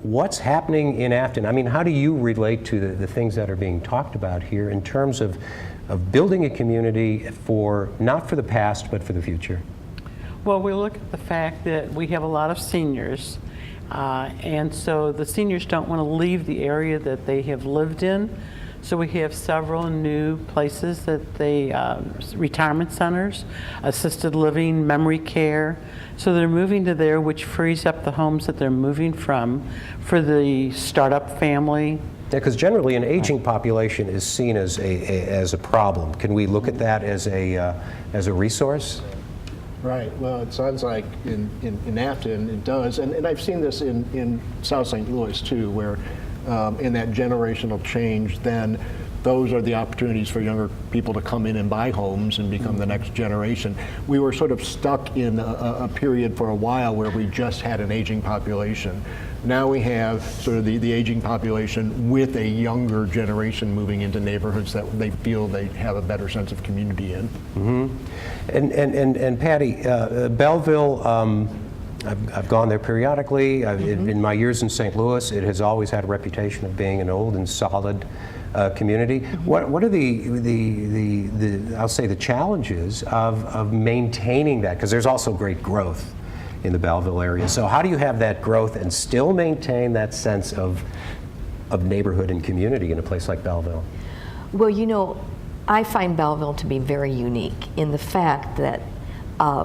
what's happening in Afton? I mean, how do you relate to the things that are being talked about here in terms of building a community for, not for the past, but for the future? Well, we look at the fact that we have a lot of seniors, and so the seniors don't want to leave the area that they have lived in. So we have several new places that they, retirement centers, assisted living, memory care. So they're moving to there, which frees up the homes that they're moving from for the startup family. Yeah, because generally an aging population is seen as a problem. Can we look at that as a resource? Right. Well, it sounds like in Afton it does, and I've seen this in South St. Louis too, where in that generational change, then those are the opportunities for younger people to come in and buy homes and become the next generation. We were sort of stuck in a period for a while where we just had an aging population. Now we have sort of the aging population with a younger generation moving into neighborhoods that they feel they have a better sense of community in. Mm-hmm. And Patty, Belleville, I've gone there periodically. In my years in St. Louis, it has always had a reputation of being an old and solid community. What are the I'll say the challenges of maintaining that? Because there's also great growth in the Belleville area. So how do you have that growth and still maintain that sense of neighborhood and community in a place like Belleville? Well, you know, I find Belleville to be very unique in the fact that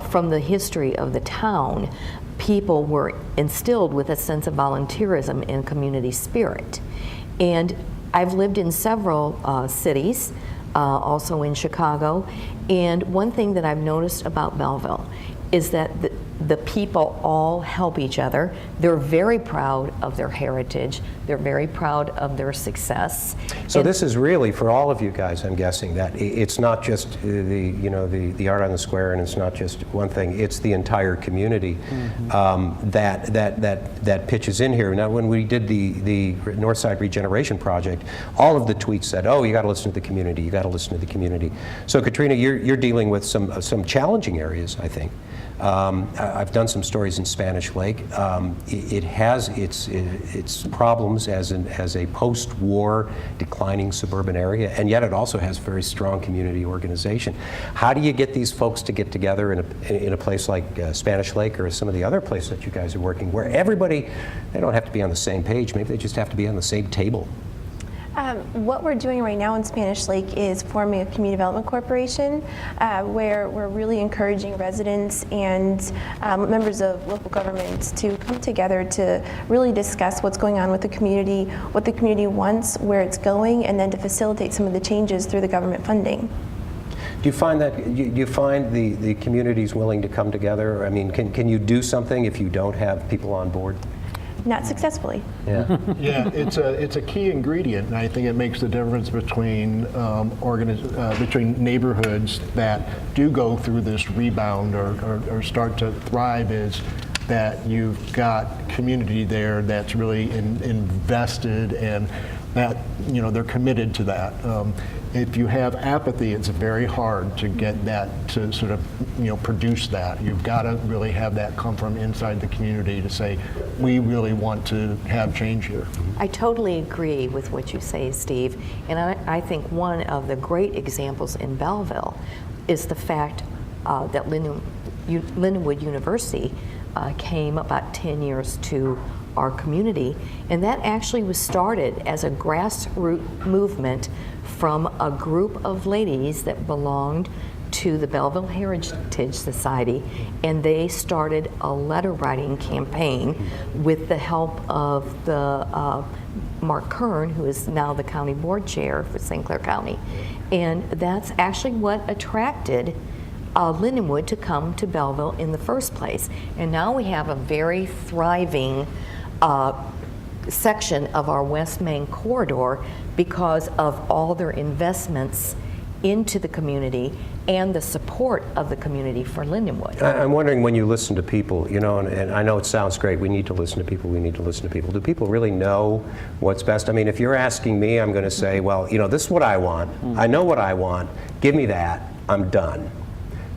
from the history of the town, people were instilled with a sense of volunteerism and community spirit. And I've lived in several cities, also in Chicago, and one thing that I've noticed about Belleville is that the people all help each other. They're very proud of their heritage. They're very proud of their success. So this is really for all of you guys, I'm guessing, that it's not just the art on the square, and it's not just one thing. It's the entire community that pitches in here. Now, when we did the Northside Regeneration Project, all of the tweets said, "Oh, you got to listen to the community. You got to listen to the community." So, Katrina, you're dealing with some challenging areas, I think. I've done some stories in Spanish Lake. It has its problems as a post-war declining suburban area, and yet it also has very strong community organization. How do you get these folks to get together in a place like Spanish Lake or some of the other places that you guys are working, where everybody, they don't have to be on the same page, maybe they just have to be on the same table? What we're doing right now in Spanish Lake is forming a community development corporation where we're really encouraging residents and members of local governments to come together to really discuss what's going on with the community, what the community wants, where it's going, and then to facilitate some of the changes through the government funding. Do you find that the community's willing to come together? I mean, can you do something if you don't have people on board? Not successfully. Yeah. Yeah, it's a key ingredient, and I think it makes the difference between between neighborhoods that do go through this rebound or start to thrive, is that you've got community there that's really invested, and that they're committed to that. If you have apathy, it's very hard to get that to sort of produce that. You've got to really have that come from inside the community to say, we really want to have change here. I totally agree with what you say, Steve, and I think one of the great examples in Belleville is the fact that Lindenwood University came about 10 years to our community, and that actually was started as a grassroots movement from a group of ladies that belonged to the Belleville Heritage Society, and they started a letter writing campaign with the help of the Mark Kern, who is now the county board chair for St. Clair County. And that's actually what attracted Lindenwood to come to Belleville in the first place. And now we have a very thriving section of our West Main corridor because of all their investments into the community and the support of the community for Lindenwood. I'm wondering, when you listen to people, and I know it sounds great, we need to listen to people, do people really know what's best? I mean, if you're asking me, I'm going to say, well, this is what I want. I know what I want. Give me that. I'm done.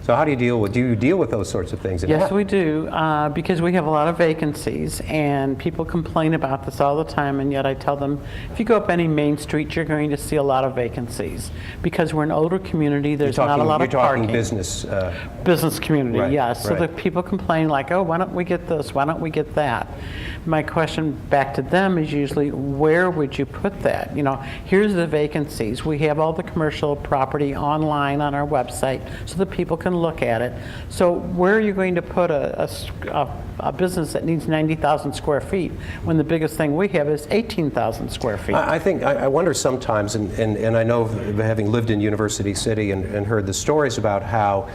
So how do you deal with those sorts of things? And Yes, how- we do, because we have a lot of vacancies, and people complain about this all the time, and yet I tell them, if you go up any main street, you're going to see a lot of vacancies, because we're an older community, there's not a lot of You're talking parking. Business community, Right, yes. So the right. people complain like, oh, why don't we get this, why don't we get that? My question back to them is usually, where would you put that? You know, here's the vacancies. We have all the commercial property online on our website so that people can look at it. So where are you going to put a business that needs 90,000 square feet when the biggest thing we have is 18,000 square feet? I wonder sometimes, and I know having lived in University City and heard the stories about how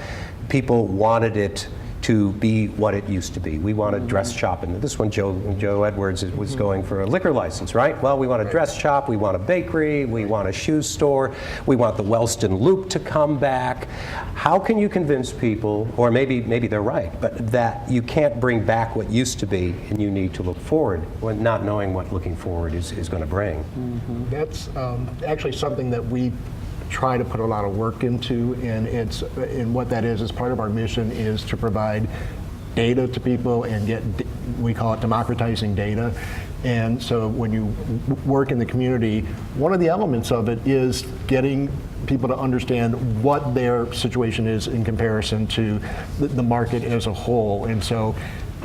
people wanted it to be what it used to be. We want a dress shop, and this one, Joe Edwards was going for a liquor license, right? Well, we want a dress shop, we want a bakery, we want a shoe store, we want the Wellston Loop to come back. How can you convince people, or maybe they're right, but that you can't bring back what used to be and you need to look forward when not knowing what looking forward is going to bring? That's actually something that we try to put a lot of work into, and what that is part of our mission is to provide data to people and we call it democratizing data. And so when you work in the community, one of the elements of it is getting people to understand what their situation is in comparison to the market as a whole. And so,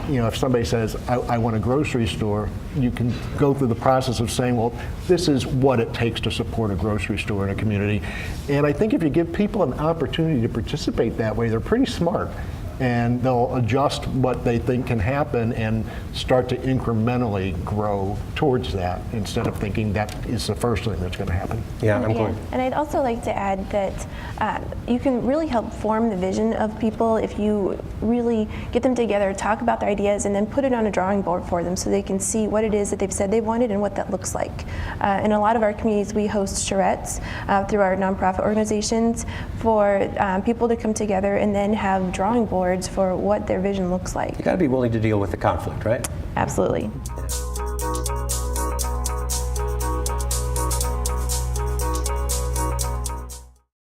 you know, if somebody says, I want a grocery store, you can go through the process of saying, well, this is what it takes to support a grocery store in a community. And I think if you give people an opportunity to participate that way, they're pretty smart. And they'll adjust what they think can happen and start to incrementally grow towards that instead of thinking that is the first thing that's going to happen. Yeah, I'm Yeah, going. and I'd also like to add that you can really help form the vision of people if you really get them together, talk about their ideas, and then put it on a drawing board for them so they can see what it is that they've said they wanted and what that looks like. In a lot of our communities, we host charrettes through our nonprofit organizations for people to come together and then have drawing boards for what their vision looks like. You got to be willing to deal with the conflict, right? Absolutely.